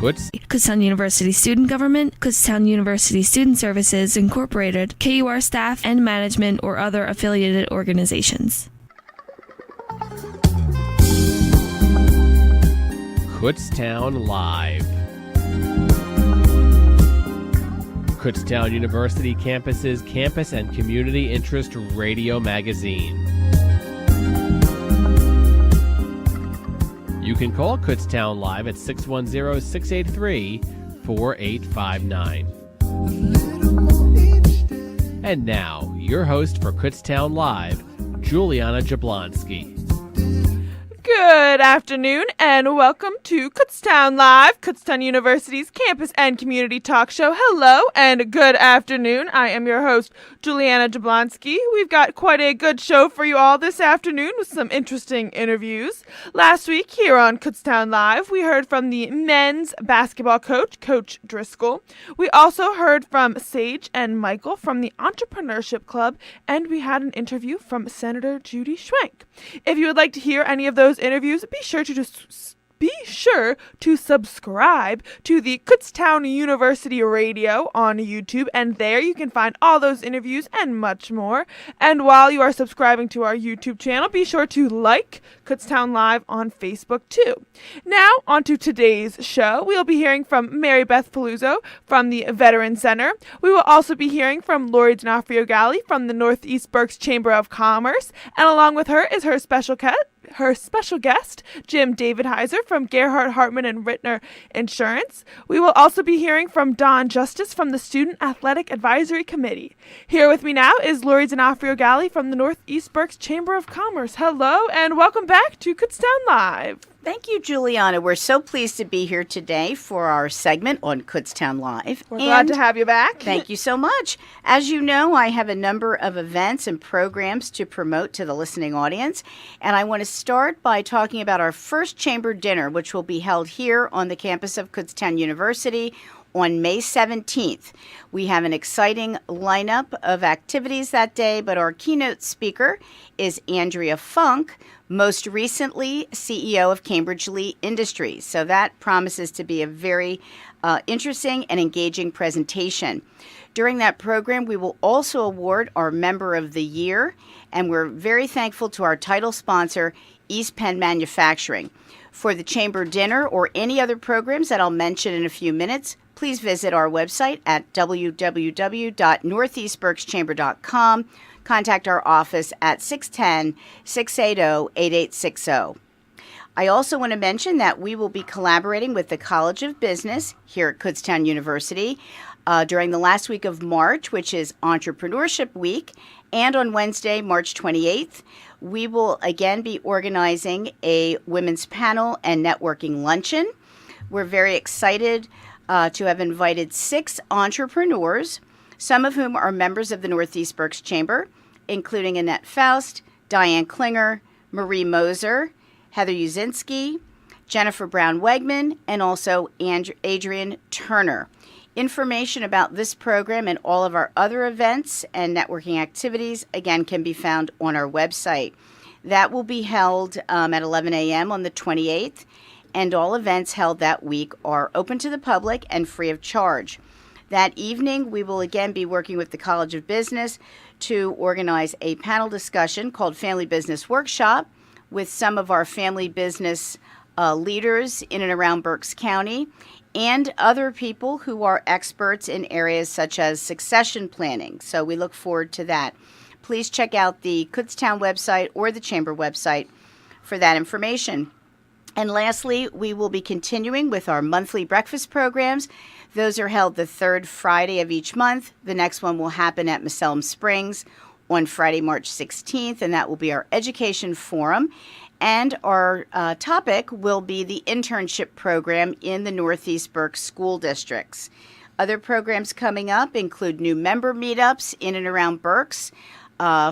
Kutztown University Student Government, Kutztown University Student Services Incorporated, KUR staff and management, or other affiliated organizations. Kutztown Live. Kutztown University Campus's campus and community interest radio magazine. You can call Kutztown Live at 610-683-4859. And now, your host for Kutztown Live, Juliana Jablonski. Good afternoon and welcome to Kutztown Live, Kutztown University's campus and community talk show. Hello and good afternoon. I am your host, Juliana Jablonski. We've got quite a good show for you all this afternoon with some interesting interviews. Last week here on Kutztown Live, we heard from the men's basketball coach, Coach Driscoll. We also heard from Sage and Michael from the Entrepreneurship Club, and we had an interview from Senator Judy Schwenk. If you would like to hear any of those interviews, be sure to subscribe to the Kutztown University Radio on YouTube, and there you can find all those interviews and much more. And while you are subscribing to our YouTube channel, be sure to like Kutztown Live on Facebook too. Now, on to today's show. We'll be hearing from Mary Beth Paluzzo from the Veteran Center. We will also be hearing from Lori D'Onofrio Galli from the Northeast Berks Chamber of Commerce, and along with her is her special guest, Jim Davidheiser from Gerhard Hartman and Rittner Insurance. We will also be hearing from Don Justice from the Student Athletic Advisory Committee. Here with me now is Lori D'Onofrio Galli from the Northeast Berks Chamber of Commerce. Hello, and welcome back to Kutztown Live. Thank you, Juliana. We're so pleased to be here today for our segment on Kutztown Live. We're glad to have you back. Thank you so much. As you know, I have a number of events and programs to promote to the listening audience, and I want to start by talking about our first chamber dinner, which will be held here on the campus of Kutztown University on May 17th. We have an exciting lineup of activities that day, but our keynote speaker is Andrea Funk, most recently CEO of Cambridge Lee Industries. So that promises to be a very interesting and engaging presentation. During that program, we will also award our Member of the Year, and we're very thankful to our title sponsor, East Penn Manufacturing. For the chamber dinner or any other programs that I'll mention in a few minutes, please visit our website at www.northeastberkschamber.com. Contact our office at 610-680-8860. I also want to mention that we will be collaborating with the College of Business here at Kutztown University during the last week of March, which is Entrepreneurship Week, and on Wednesday, March 28th. We will again be organizing a women's panel and networking luncheon. We're very excited to have invited 6 entrepreneurs, some of whom are members of the Northeast Berks Chamber, including Annette Faust, Diane Klinger, Marie Moser, Heather Uzinski, Jennifer Brown-Wegman, and also Adrian Turner. Information about this program and all of our other events and networking activities, again, can be found on our website. That will be held at 11 a.m. on the 28th, and all events held that week are open to the public and free of charge. That evening, we will again be working with the College of Business to organize a panel discussion called Family Business Workshop with some of our family business leaders in and around Berks County and other people who are experts in areas such as succession planning. So we look forward to that. Please check out the Kutztown website or the Chamber website for that information. And lastly, we will be continuing with our monthly breakfast programs. Those are held the third Friday of each month. The next one will happen at Musselm Springs on Friday, March 16th, and that will be our education forum. And our topic will be the internship program in the Northeast Berks school districts. Other programs coming up include new member meetups in and around Berks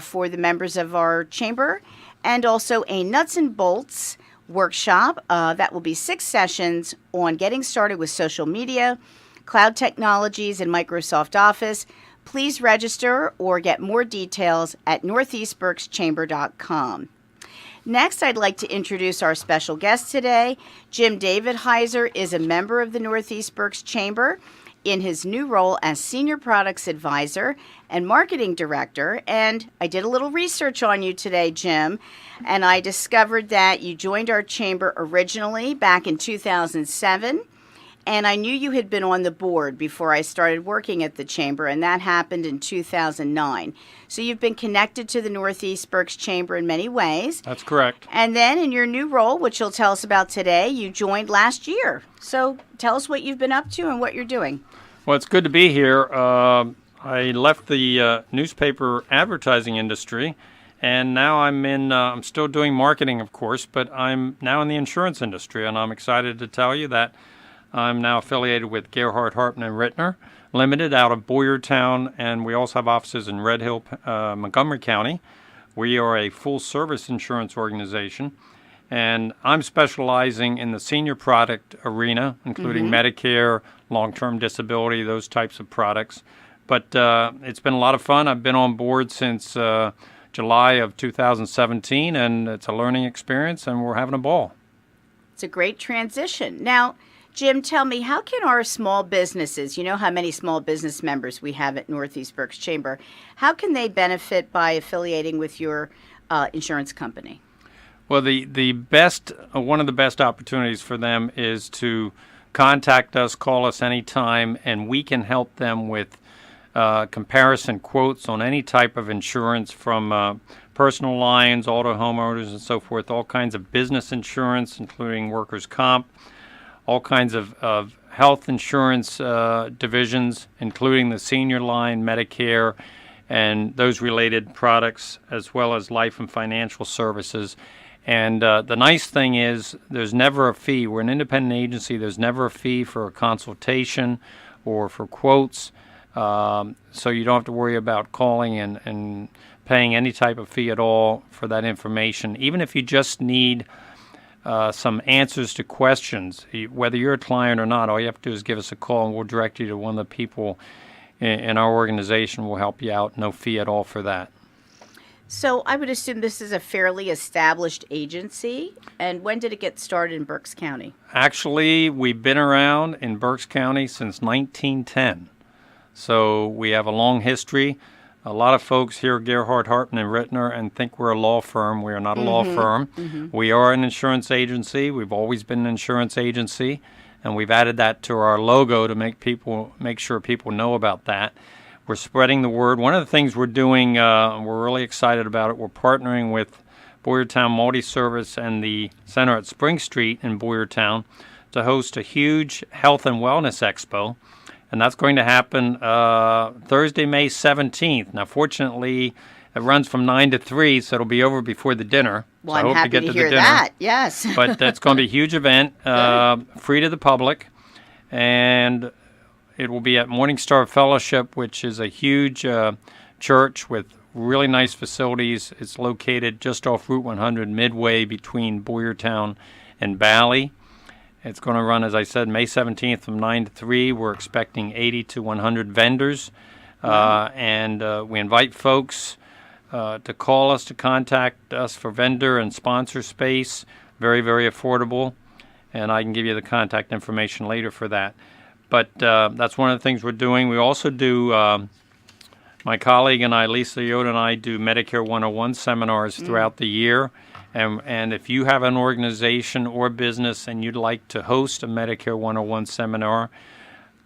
for the members of our chamber, and also a nuts and bolts workshop that will be 6 sessions on getting started with social media, cloud technologies, and Microsoft Office. Please register or get more details at northeastberkschamber.com. Next, I'd like to introduce our special guest today. Jim Davidheiser is a member of the Northeast Berks Chamber in his new role as Senior Products Advisor and Marketing Director. And I did a little research on you today, Jim, and I discovered that you joined our chamber originally back in 2007. And I knew you had been on the board before I started working at the chamber, and that happened in 2009. So you've been connected to the Northeast Berks Chamber in many ways. That's correct. And then in your new role, which you'll tell us about today, you joined last year. So tell us what you've been up to and what you're doing. Well, it's good to be here. I left the newspaper advertising industry, and now I'm still doing marketing, of course, but I'm now in the insurance industry, and I'm excited to tell you that I'm now affiliated with Gerhard, Hartman & Rittner Limited out of Boyertown, and we also have offices in Red Hill, Montgomery County. We are a full-service insurance organization, and I'm specializing in the senior product arena, including Medicare, long-term disability, those types of products. But it's been a lot of fun. I've been on board since July of 2017, and it's a learning experience, and we're having a ball. It's a great transition. Now, Jim, tell me, how can our small businesses, you know how many small business members we have at Northeast Berks Chamber, how can they benefit by affiliating with your insurance company? Well, the best one of the best opportunities for them is to contact us, call us anytime, and we can help them with comparison quotes on any type of insurance from personal lines, auto, homeowners, and so forth, all kinds of business insurance, including workers' comp, all kinds of health insurance divisions, including the senior line, Medicare, and those related products, as well as life and financial services. And the nice thing is there's never a fee. We're an independent agency. There's never a fee for a consultation or for quotes. So you don't have to worry about calling and paying any type of fee at all for that information. Even if you just need some answers to questions, whether you're a client or not, all you have to do is give us a call and we'll direct you to one of the people in our organization. We'll help you out. No fee at all for that. So I would assume this is a fairly established agency. And when did it get started in Berks County? Actually, we've been around in Berks County since 1910. So we have a long history. A lot of folks hear Gerhard, Hartman & Rittner and think we're a law firm. We are not a law firm. We are an insurance agency. We've always been an insurance agency, and we've added that to our logo to make sure people know about that. We're spreading the word. One of the things we're doing, we're really excited about it, we're partnering with Boyertown Multi-Service and the Center at Spring Street in Boyertown to host a huge health and wellness expo. And that's going to happen Thursday, May 17th. Now, fortunately, it runs from 9 to 3, so it'll be over before the dinner. Well, so I'm I hope happy to get to to hear the dinner. that, yes. But that's going to be a huge event, free to the public. And it will be at Morningstar Fellowship, which is a huge church with really nice facilities. It's located just off Route 100, midway between Boyertown and Bally. It's going to run, as I said, May 17th from 9 to 3. We're expecting 80 to 100 vendors. And we invite folks to call us, to contact us for vendor and sponsor space. Very, very affordable. And I can give you the contact information later for that. But that's one of the things we're doing. We also do, my colleague and I, Lisa Yoda and I, do Medicare 101 seminars throughout the year. And if you have an organization or business and you'd like to host a Medicare 101 seminar,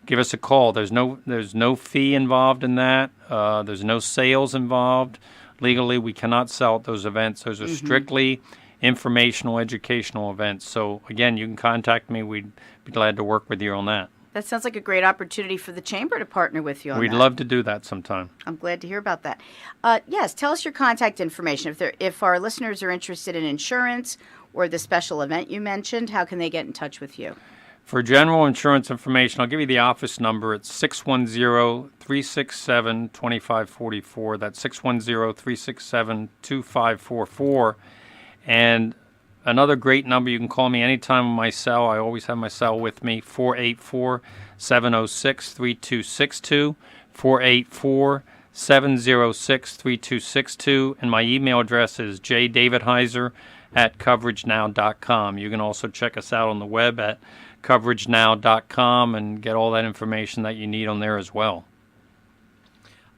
give us a call. There's no fee involved in that. There's no sales involved. Legally, we cannot sell at those events. Those are strictly informational, educational events. So, again, you can contact me. We'd be glad to work with you on that. That sounds like a great opportunity for the Chamber to partner with you on that. We'd love to do that sometime. I'm glad to hear about that. Yes, tell us your contact information. If our listeners are interested in insurance or the special event you mentioned, how can they get in touch with you? For general insurance information, I'll give you the office number. It's 610-367-2544. That's 610-367-2544. And another great number, you can call me anytime on my cell. I always have my cell with me, 484-706-3262, 484-706-3262. And my email address is jdavidheiser at coveragenow.com. You can also check us out on the web at coveragenow.com and get all that information that you need on there as well.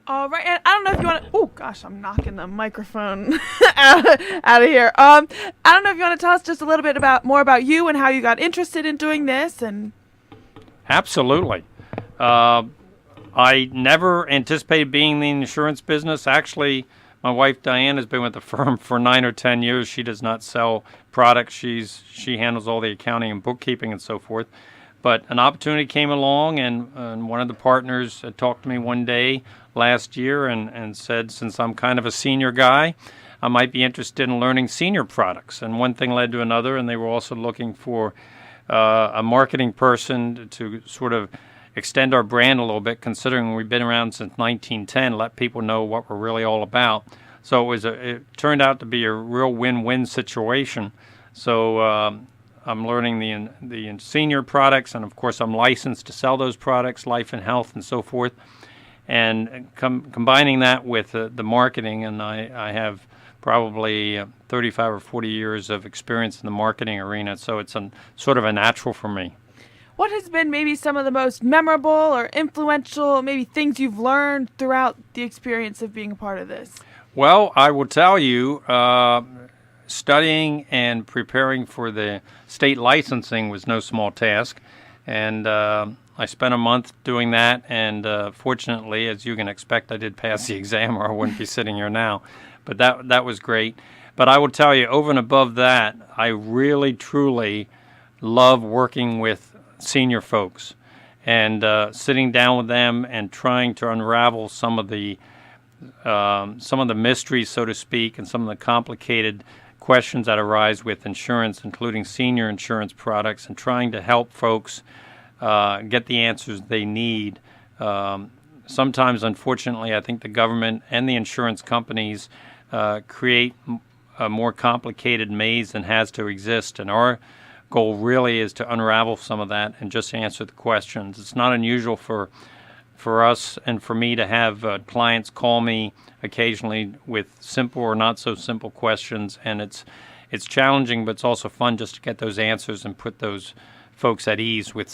All right, and I don't know if you want to. Oh gosh, I'm knocking the microphone out of here. I don't know if you want to tell us just a little bit more about you and how you got interested in doing this. And absolutely, I never anticipated being in the insurance business. Actually, my wife Diane has been with the firm for 9 or 10 years. She does not sell products. She handles all the accounting and bookkeeping and so forth. But an opportunity came along, and one of the partners talked to me one day last year and said, since I'm kind of a senior guy, I might be interested in learning senior products. And one thing led to another, and they were also looking for a marketing person to sort of extend our brand a little bit, considering we've been around since 1910, let people know what we're really all about. So it turned out to be a real win-win situation. So I'm learning the senior products, and of course I'm licensed to sell those products, life and health and so forth. And combining that with the marketing, and I have probably 35 or 40 years of experience in the marketing arena, so it's sort of a natural for me. what has been maybe some of the most memorable or influential, maybe things you've learned throughout the experience of being a part of this? Well, I will tell you, studying and preparing for the state licensing was no small task, and I spent a month doing that, and fortunately, as you can expect, I did pass the exam, or I wouldn't be sitting here now. But that was great. But I will tell you, over and above that, I really, truly love working with senior folks and sitting down with them and trying to unravel some of the mysteries, so to speak, and some of the complicated questions that arise with insurance, including senior insurance products, and trying to help folks get the answers they need. Sometimes, unfortunately, I think the government and the insurance companies create a more complicated maze than has to exist, and our goal really is to unravel some of that and just answer the questions. It's not unusual for us and for me to have clients call me occasionally with simple or not so simple questions, and it's challenging, but it's also fun just to get those answers and put those folks at ease with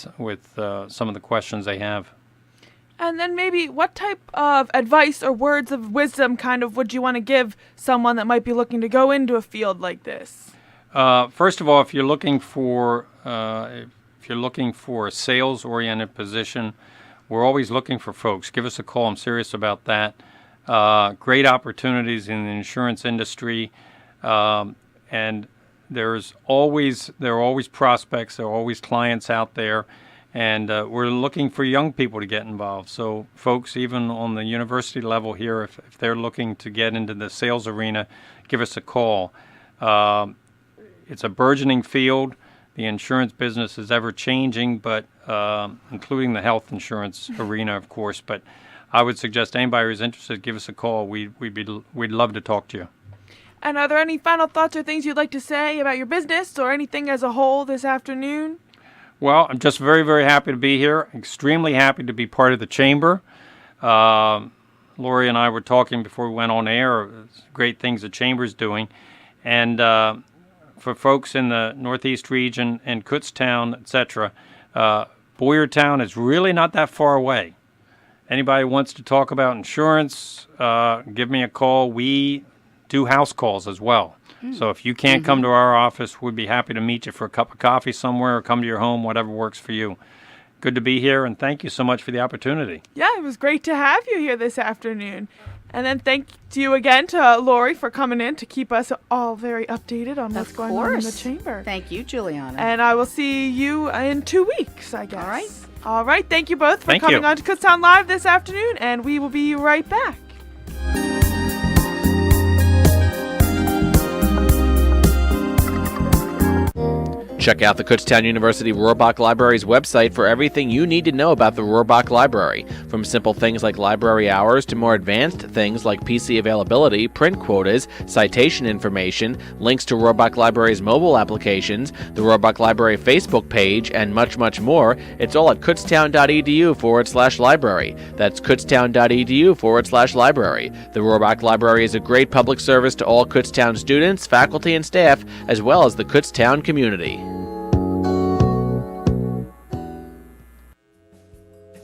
some of the questions they have. And then maybe what type of advice or words of wisdom kind of would you want to give someone that might be looking to go into a field like this? First of all, if you're looking for a sales-oriented position, we're always looking for folks. Give us a call. I'm serious about that. Great opportunities in the insurance industry, and there are always prospects. There are always clients out there, and we're looking for young people to get involved. So folks, even on the university level here, if they're looking to get into the sales arena, give us a call. It's a burgeoning field. The insurance business is ever changing, but including the health insurance arena, of course. But I would suggest anybody who's interested, give us a call. We'd love to talk to you. And are there any final thoughts or things you'd like to say about your business or anything as a whole this afternoon? Well, I'm just very, very happy to be here. Extremely happy to be part of the chamber. Lori and I were talking before we went on air. Great things the chamber's doing, and for folks in the Northeast region and Kutztown, etc., Boyertown is really not that far away. Anybody who wants to talk about insurance, give me a call. We do house calls as well. So if you can't come to our office, we'd be happy to meet you for a cup of coffee somewhere or come to your home, whatever works for you. Good to be here, and thank you so much for the opportunity. Yeah, it was great to have you here this afternoon. And then thank you again to Lori for coming in to keep us all very updated on what's going on in the chamber. Thank you, Juliana. And I will see you in 2 weeks, I guess. All right. All right. Thank you both for coming on to Kutztown Live this afternoon, and we will be right back. Check out the Kutztown University Rohrbach Library's website for everything you need to know about the Rohrbach Library, from simple things like library hours to more advanced things like PC availability, print quotas, citation information, links to Rohrbach Library's mobile applications, the Rohrbach Library Facebook page, and much, much more. It's all at kutztown.edu/library. That's kutztown.edu/library. The Rohrbach Library is a great public service to all Kutztown students, faculty, and staff, as well as the Kutztown community.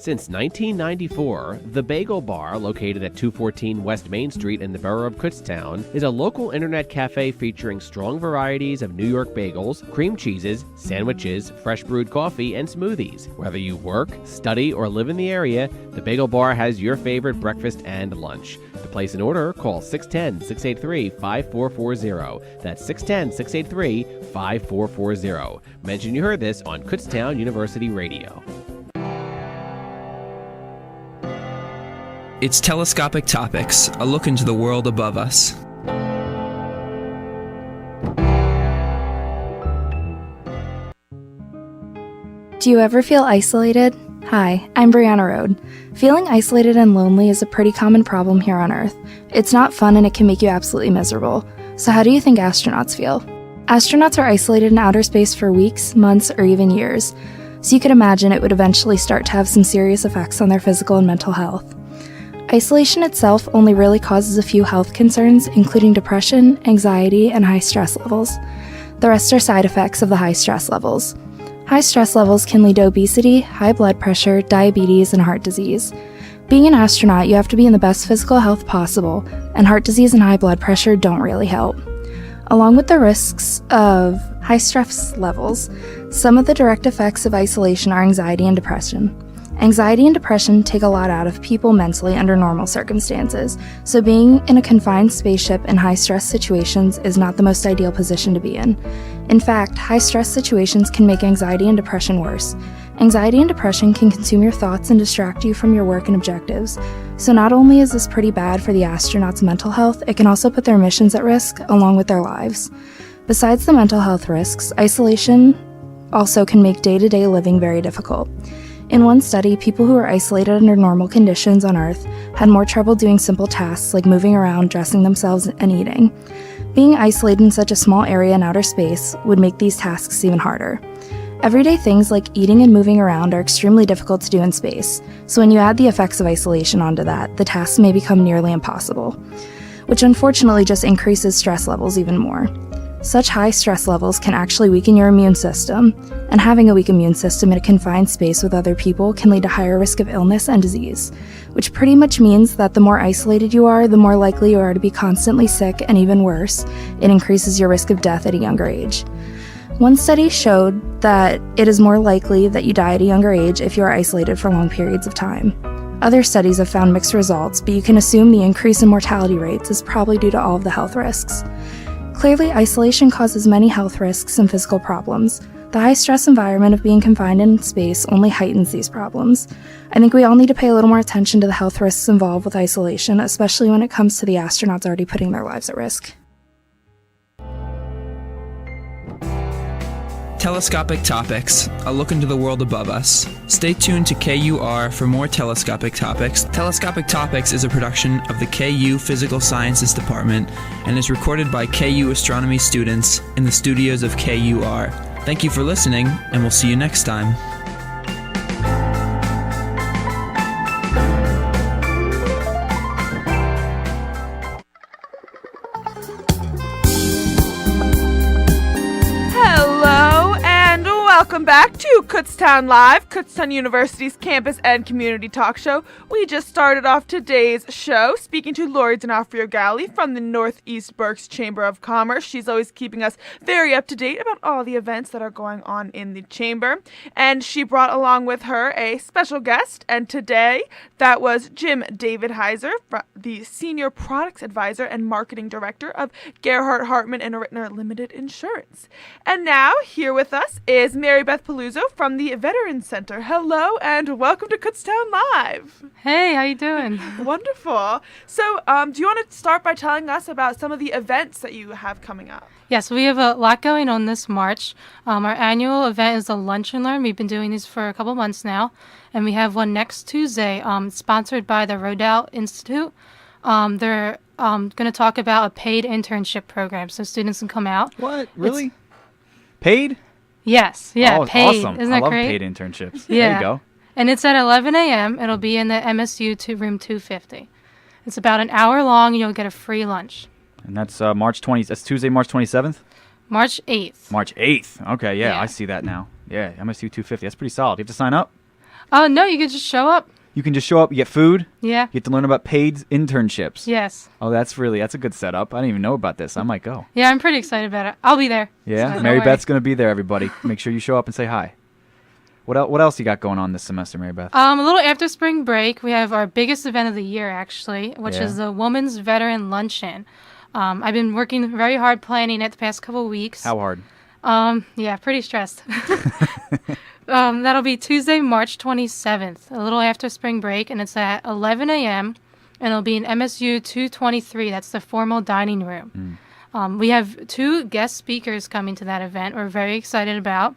Since 1994, The Bagel Bar, located at 214 West Main Street in the borough of Kutztown, is a local internet cafe featuring strong varieties of New York bagels, cream cheeses, sandwiches, fresh brewed coffee, and smoothies. Whether you work, study, or live in the area, The Bagel Bar has your favorite breakfast and lunch. To place an order, call 610-683-5440. That's 610-683-5440. Mention you heard this on Kutztown University Radio. It's Telescopic Topics, a look into the world above us. Do you ever feel isolated? Hi, I'm Brianna Rode. Feeling isolated and lonely is a pretty common problem here on Earth. It's not fun and it can make you absolutely miserable. So how do you think astronauts feel? Astronauts are isolated in outer space for weeks, months, or even years. So you could imagine it would eventually start to have some serious effects on their physical and mental health. Isolation itself only really causes a few health concerns, including depression, anxiety, and high stress levels. The rest are side effects of the high stress levels. High stress levels can lead to obesity, high blood pressure, diabetes, and heart disease. Being an astronaut, you have to be in the best physical health possible, and heart disease and high blood pressure don't really help. Along with the risks of high stress levels, some of the direct effects of isolation are anxiety and depression. Anxiety and depression take a lot out of people mentally under normal circumstances, so being in a confined spaceship in high-stress situations is not the most ideal position to be in. In fact, high-stress situations can make anxiety and depression worse. Anxiety and depression can consume your thoughts and distract you from your work and objectives. So not only is this pretty bad for the astronauts' mental health, it can also put their missions at risk, along with their lives. Besides the mental health risks, isolation also can make day-to-day living very difficult. In one study, people who were isolated under normal conditions on Earth had more trouble doing simple tasks like moving around, dressing themselves, and eating. Being isolated in such a small area in outer space would make these tasks even harder. Everyday things like eating and moving around are extremely difficult to do in space, so when you add the effects of isolation onto that, the tasks may become nearly impossible, which unfortunately just increases stress levels even more. Such high stress levels can actually weaken your immune system, and having a weak immune system in a confined space with other people can lead to higher risk of illness and disease, which pretty much means that the more isolated you are, the more likely you are to be constantly sick, and even worse, it increases your risk of death at a younger age. One study showed that it is more likely that you die at a younger age if you are isolated for long periods of time. Other studies have found mixed results, but you can assume the increase in mortality rates is probably due to all of the health risks. Clearly, isolation causes many health risks and physical problems. The high-stress environment of being confined in space only heightens these problems. I think we all need to pay a little more attention to the health risks involved with isolation, especially when it comes to the astronauts already putting their lives at risk. Telescopic Topics, a look into the world above us. Stay tuned to KUR for more Telescopic Topics. Telescopic Topics is a production of the KU Physical Sciences Department and is recorded by KU astronomy students in the studios of KUR. Thank you for listening, and we'll see you next time. Welcome back to Kutztown Live, Kutztown University's campus and community talk show. We just started off today's show speaking to Lori D'Onofrio-Galli from the Northeast Berks Chamber of Commerce. She's always keeping us very up to date about all the events that are going on in the chamber. And she brought along with her a special guest. And today, that was Jim Davidheiser, the Senior Products Advisor and Marketing Director of Gerhard Hartman and Rittner Limited Insurance. And now, here with us is Mary Beth Paluzzo from the Veterans Center. Hello and welcome to Kutztown Live. Hey, how you doing? Wonderful. So, do you want to start by telling us about some of the events that you have coming up? Yes, we have a lot going on this March. Our annual event is the Lunch and Learn. We've been doing these for a couple months now, and we have one next Tuesday, sponsored by the Rodale Institute. They're going to talk about a paid internship program, so students can come out. What? Really? Paid? Yes, yeah, oh, paid. Awesome. Isn't that I love great? paid internships. Yeah. There you go. And it's at 11 a.m. It'll be in the MSU room 250. It's about an hour long, and you'll get a free lunch. And that's That's Tuesday, March 27th? March 8th. March 8th. Okay, yeah, Yeah. I see that now. Yeah, MSU 250. That's pretty solid. You have to sign up? Oh, no, you can just show up. You can just show up, you get food, Yeah. you get to learn about paid internships. Yes. Oh, that's a good setup. I didn't even know about this. I might go. Yeah, I'm pretty excited about it. I'll be there. Yeah, So Mary don't worry. Beth's going to be there, everybody. Make sure you show up and say hi. What else you got going on this semester, Mary Beth? A little after spring break, we have our biggest event of the year, actually, which Yeah. is the Women's Veteran Luncheon. I've been working very hard planning it the past couple of weeks. How hard? Yeah, pretty stressed. That'll be Tuesday, March 27th, a little after spring break, and it's at 11 a.m., and it'll be in MSU 223. That's the formal dining room. We have 2 guest speakers coming to that event we're very excited about.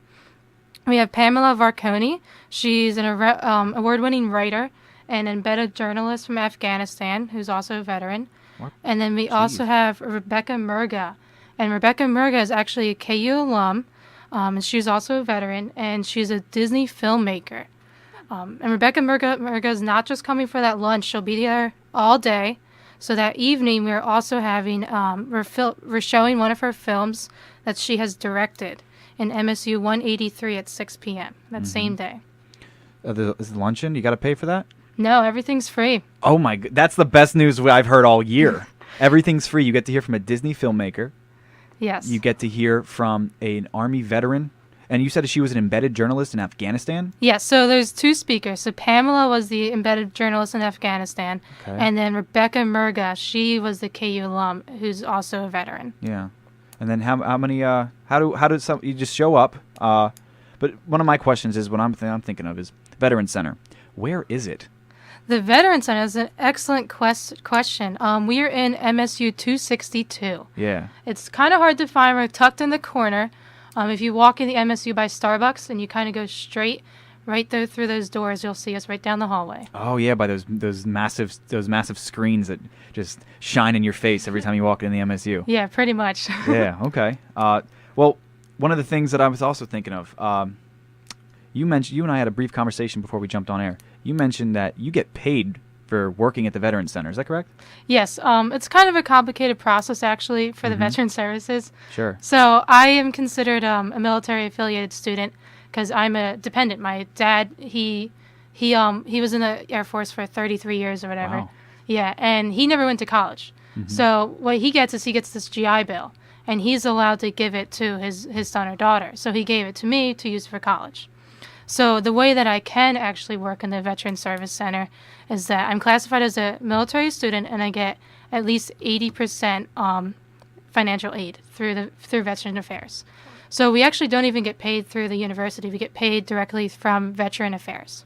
We have Pamela Varconi. She's an award-winning writer and embedded journalist from Afghanistan who's also a veteran. What? And then we also have Rebecca Murga. And Rebecca Murga is actually a KU alum, and she's also a veteran, and she's a Disney filmmaker. And Rebecca Murga is not just coming for that lunch. She'll be there all day. So that evening, we're also having, we're showing one of her films that she has directed in MSU 183 at 6 p.m. that same day. Is the luncheon? You got to pay for that? No, everything's free. Oh my god, that's the best news I've heard all year. Everything's free. You get to hear from a Disney filmmaker. Yes. You get to hear from an Army veteran. And you said she was an embedded journalist in Afghanistan? Yes, so there's 2 speakers. So Pamela was the embedded journalist in Afghanistan, Okay. and then Rebecca Murga, she was the KU alum who's also a veteran. Yeah. And then how many how does some you just show up? But one of my questions is what I'm thinking of is Veteran Center. Where is it? The Veteran Center is an excellent question. We are in MSU 262. Yeah. It's kind of hard to find. We're tucked in the corner. If you walk in the MSU by Starbucks and you kind of go straight right there through those doors, you'll see us right down the hallway. Oh yeah, by those massive screens that just shine in your face every time you walk in the MSU. Yeah, pretty much. Yeah. Okay. Well, one of the things that I was also thinking of, you and I had a brief conversation before we jumped on air. You mentioned that you get paid for working at the Veteran Center. Is that correct? Yes. It's kind of a complicated process, actually, for the Veteran Services. Sure. So I am considered a military-affiliated student because I'm a dependent. My dad, he was in the Air Force for 33 years or whatever. Wow. Yeah, and he never went to college. So what he gets is he gets this GI Bill, and he's allowed to give it to his son or daughter. So he gave it to me to use for college. So the way that I can actually work in the Veteran Service Center is that I'm classified as a military student, and I get at least 80% financial aid through Veteran Affairs. So we actually don't even get paid through the university. We get paid directly from Veteran Affairs.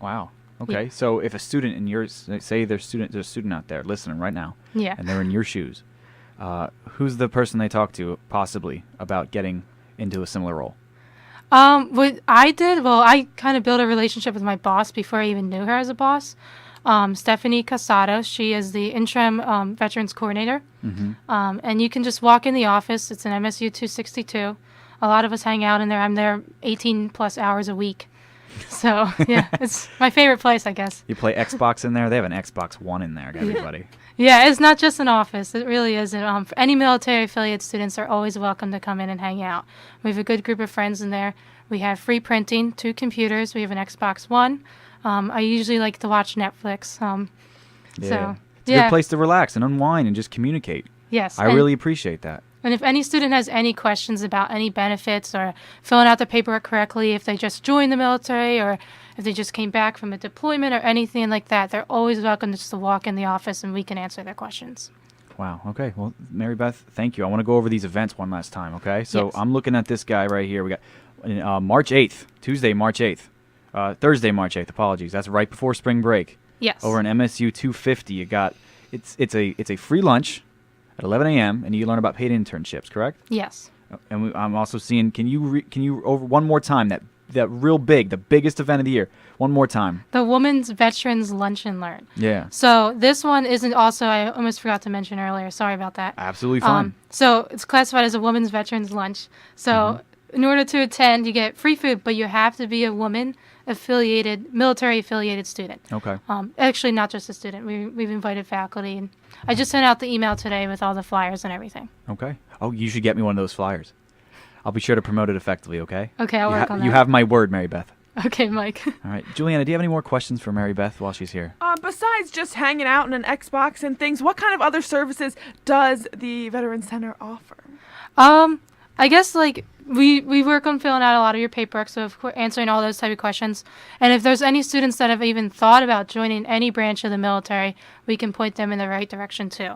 Wow. Okay. So if a student in yours, say there's a student out there listening right now, Yeah. and they're in your shoes, who's the person they talk to possibly about getting into a similar role? What I did, well, I kind of built a relationship with my boss before I even knew her as a boss. Stephanie Casado, she is the interim veterans coordinator. And you can just walk in the office. It's in MSU 262. A lot of us hang out in there. I'm there 18 plus hours a week. So, yeah, it's my favorite place, I guess. You play Xbox in there? They have an Xbox One in there, everybody. Yeah, it's not just an office. It really isn't. For any military affiliate students are always welcome to come in and hang out. We have a good group of friends in there. We have free printing, 2 computers. We have an Xbox One. I usually like to watch Netflix. Yeah. So, It's a good place to relax and unwind and just communicate. Yes. I really appreciate that. And if any student has any questions about any benefits or filling out the paperwork correctly, if they just joined the military or if they just came back from a deployment or anything like that, they're always welcome just to walk in the office and we can answer their questions. Wow. Okay. Well, Mary Beth, thank you. I want to go over these events one last time, okay? So Yes. I'm looking at this guy right here. We got March 8th, Tuesday, March 8th. Thursday, March 8th. Apologies. That's right before spring break. Yes. Over in MSU 250, you got it's a free lunch. at 11 a.m. and you learn about paid internships, correct? Yes. And I'm also seeing. Can you over one more time that real big, the biggest event of the year? One more time. The Women's Veterans Lunch and Learn. Yeah. So this one isn't also, I almost forgot to mention earlier. Sorry about that. Absolutely fine. So it's classified as a Women's Veterans Lunch. So in order to attend, you get free food, but you have to be a military affiliated student. Okay. Actually, not just a student. We've invited faculty, and I just sent out the email today with all the flyers and everything. Okay. Oh, you should get me one of those flyers. I'll be sure to promote it effectively, okay? Okay, I'll work on that. You have my word, Mary Beth. Okay, Mike. All right. Juliana, do you have any more questions for Mary Beth while she's here? Besides just hanging out in an Xbox and things, what kind of other services does the Veterans Center offer? I guess, like, we work on filling out a lot of your paperwork, so of course answering all those type of questions. And if there's any students that have even thought about joining any branch of the military, we can point them in the right direction, too.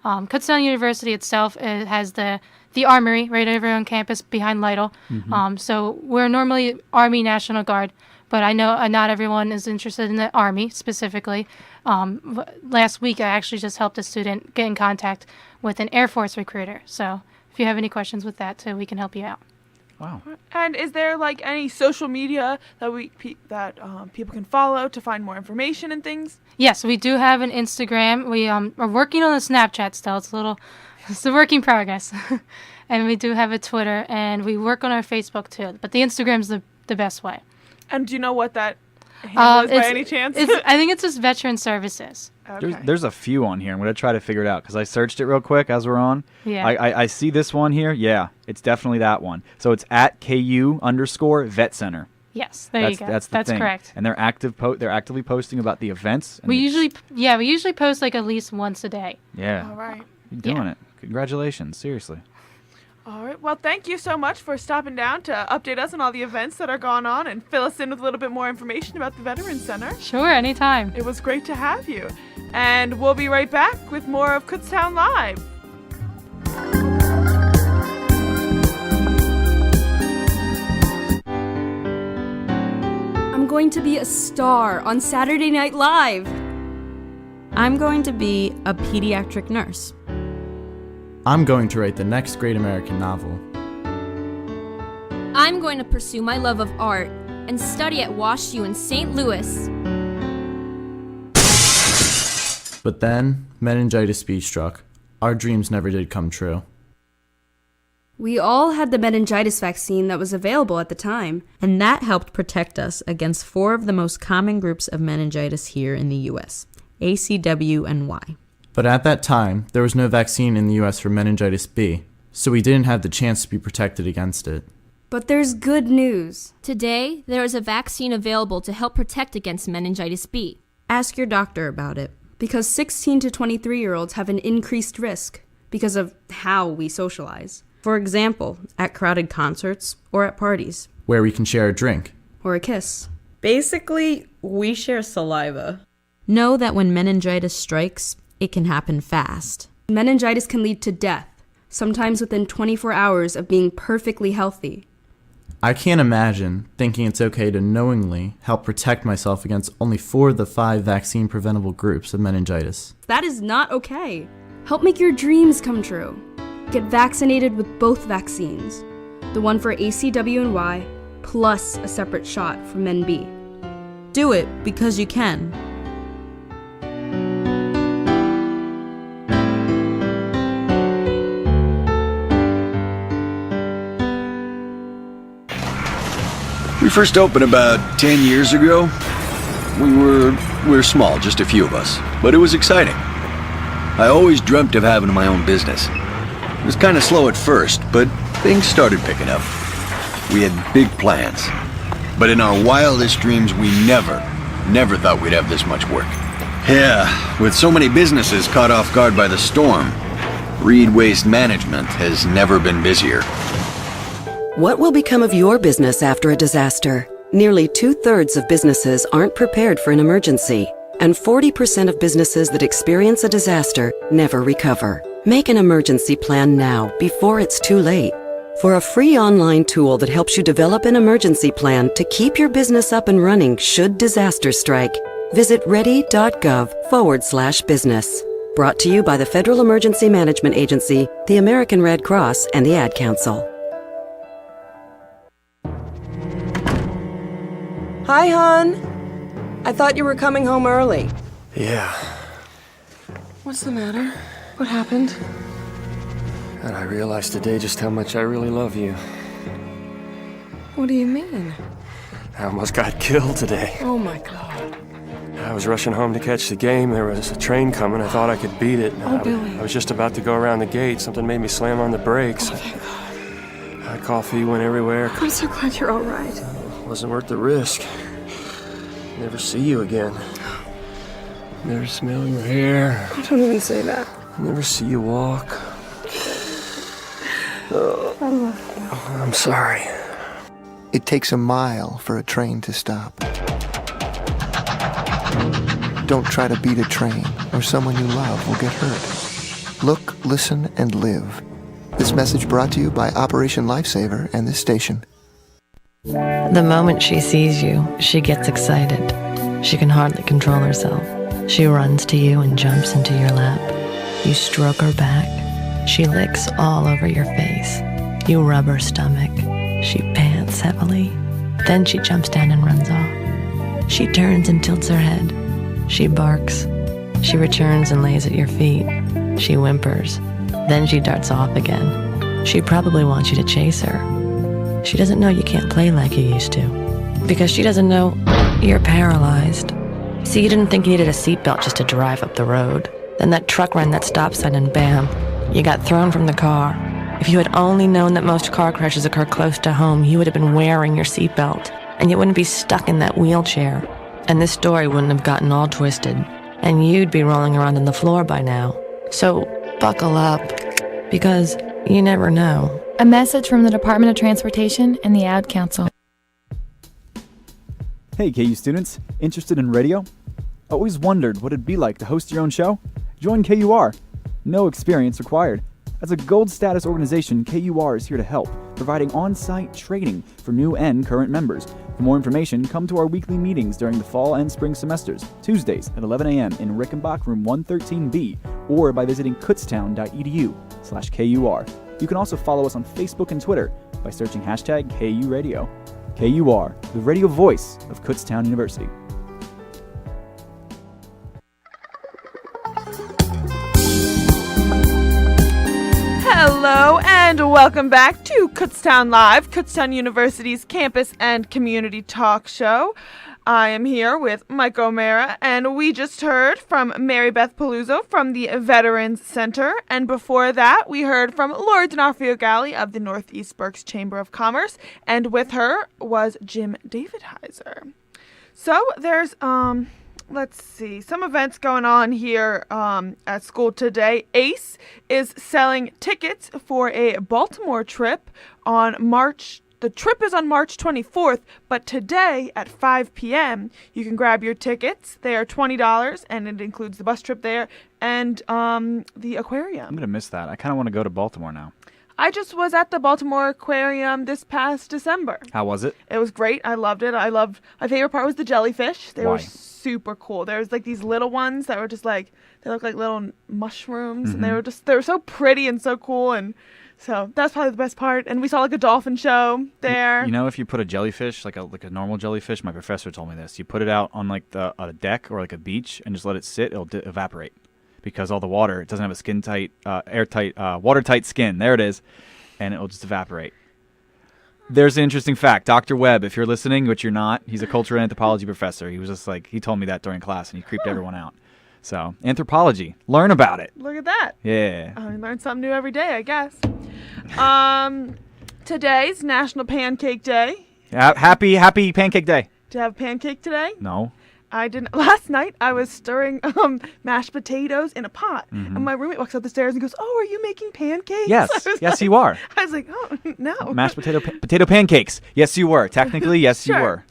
Kutztown University itself has the Armory right over on campus behind Lytle. So we're normally Army National Guard, but I know not everyone is interested in the Army specifically. Last week, I actually just helped a student get in contact with an Air Force recruiter. So if you have any questions with that, too, we can help you out. Wow. And is there like any social media that people can follow to find more information and things? Yes, we do have an Instagram. We are working on a Snapchat still. It's a work in progress. And we do have a Twitter, and we work on our Facebook too. But the Instagram's the best way. And do you know what that handle is by any chance? I think it's just Veteran Services. Okay. There's a few on here. I'm going to try to figure it out because I searched it real quick as we're on. Yeah. I see this one here. Yeah, it's definitely that one. So it's at KU_Vet Center. Yes, there you go. That's the thing. Correct. And they're actively posting about the events. And we usually post like at least once a day. Yeah. All right. You're doing it. Congratulations. Seriously. All right. Well, thank you so much for stopping down to update us on all the events that are going on and fill us in with a little bit more information about the Veterans Center. Sure, anytime. It was great to have you. And we'll be right back with more of Kutztown Live. I'm going to be a star on Saturday Night Live. I'm going to be a pediatric nurse. I'm going to write the next great American novel. I'm going to pursue my love of art and study at WashU in St. Louis. But then, meningitis B struck. Our dreams never did come true. We all had the meningitis vaccine that was available at the time. And that helped protect us against 4 of the most common groups of meningitis here in the U.S., A, C, W, and Y. But at that time, there was no vaccine in the U.S. for meningitis B, so we didn't have the chance to be protected against it. But there's good news. Today, there is a vaccine available to help protect against meningitis B. Ask your doctor about it. Because 16 to 23-year-olds have an increased risk because of how we socialize. For example, at crowded concerts or at parties. Where we can share a drink. Or a kiss. Basically, we share saliva. Know that when meningitis strikes, it can happen fast. Meningitis can lead to death, sometimes within 24 hours of being perfectly healthy. I can't imagine thinking it's okay to knowingly help protect myself against only 4 of the 5 vaccine-preventable groups of meningitis. That is not okay. Help make your dreams come true. Get vaccinated with both vaccines. The one for ACW and Y, plus a separate shot for Men B. Do it because you can. We first opened about 10 years ago. We were small, just a few of us, but it was exciting. I always dreamt of having my own business. It was kind of slow at first, but things started picking up. We had big plans. But in our wildest dreams, we never thought we'd have this much work. Yeah, with so many businesses caught off guard by the storm, Reed Waste Management has never been busier. What will become of your business after a disaster? Nearly 2/3 of businesses aren't prepared for an emergency, and 40% of businesses that experience a disaster never recover. Make an emergency plan now, before it's too late. For a free online tool that helps you develop an emergency plan to keep your business up and running should disaster strike, visit ready.gov/business. Brought to you by the Federal Emergency Management Agency, the American Red Cross, and the Ad Council. Hi, hon. I thought you were coming home early. Yeah. What's the matter? What happened? And I realized today just how much I really love you. What do you mean? I almost got killed today. Oh, my God. I was rushing home to catch the game. There was a train coming. I thought I could beat it. Oh, Billy. I was just about to go around the gate. Something made me slam on the brakes. Oh, thank God. Coffee went everywhere. I'm so glad you're all right. Wasn't worth the risk. Never see you again. Never smell your hair. I don't even say that. Never see you walk. I love you. Oh, I'm sorry. It takes a mile for a train to stop. Don't try to beat a train, or someone you love will get hurt. Look, listen, and live. This message brought to you by Operation Lifesaver and this station. The moment she sees you, she gets excited. She can hardly control herself. She runs to you and jumps into your lap. You stroke her back. She licks all over your face. You rub her stomach. She pants heavily. Then she jumps down and runs off. She turns and tilts her head. She barks. She returns and lays at your feet. She whimpers. Then she darts off again. She probably wants you to chase her. She doesn't know you can't play like you used to. Because she doesn't know you're paralyzed. See, you didn't think you needed a seatbelt just to drive up the road. Then that truck ran that stop sign and bam, you got thrown from the car. If you had only known that most car crashes occur close to home, you would have been wearing your seatbelt. And you wouldn't be stuck in that wheelchair. And this story wouldn't have gotten all twisted. And you'd be rolling around on the floor by now. So buckle up, because you never know. A message from the Department of Transportation and the Ad Council. Hey KU students, interested in radio? Always wondered what it'd be like to host your own show? Join KUR. No experience required. As a gold status organization, KUR is here to help, providing on-site training for new and current members. For more information, come to our weekly meetings during the fall and spring semesters, Tuesdays at 11 a.m. in Rickenbach Room 113B, or by visiting kutztown.edu/KUR. You can also follow us on Facebook and Twitter by searching hashtag KURadio. KUR, the radio voice of Kutztown University. Hello and welcome back to Kutztown Live, Kutztown University's campus and community talk show. I am here with Mike O'Mara, and we just heard from Mary Beth Paluzzo from the Veterans Center, and before that we heard from Laura D'Onofrio Galli of the Northeast Berks Chamber of Commerce, and with her was Jim Davidheiser. So there's let's see, some events going on here at school today. ACE is selling tickets for a Baltimore trip on the trip is on March 24th, but today at 5 p.m. you can grab your tickets. They are $20, and it includes the bus trip there and the aquarium. I'm going to miss that. I kind of want to go to Baltimore now. I just was at the Baltimore Aquarium this past December. How was it? It was great. I loved it. My favorite part was the jellyfish. They were super cool. There was like these little ones that were just like, they looked like little mushrooms, and they were so pretty and so cool, and so that's probably the best part. And we saw like a dolphin show there. You know, if you put a jellyfish, like a normal jellyfish, my professor told me this. You put it out on like a deck or like a beach and just let it sit. It'll evaporate because all the water, it doesn't have a skin-tight, airtight, watertight skin. There it is, and it'll just evaporate. There's an interesting fact. Dr. Webb, if you're listening, which you're not, he's a cultural anthropology professor. He was just like, he told me that during class, and he creeped everyone out. So, anthropology. Learn about it. Look at that. Yeah. I learn something new every day, I guess. Today's National Pancake Day. Happy Pancake Day. Did you have pancake today? No. I didn't. Last night, I was stirring mashed potatoes in a pot, and my roommate walks up the stairs and goes, "Oh, are you making pancakes?" Yes, yes, you are. I was like, "Oh, no." Mashed potato pancakes. Yes, you were. Technically, yes, Sure. you were.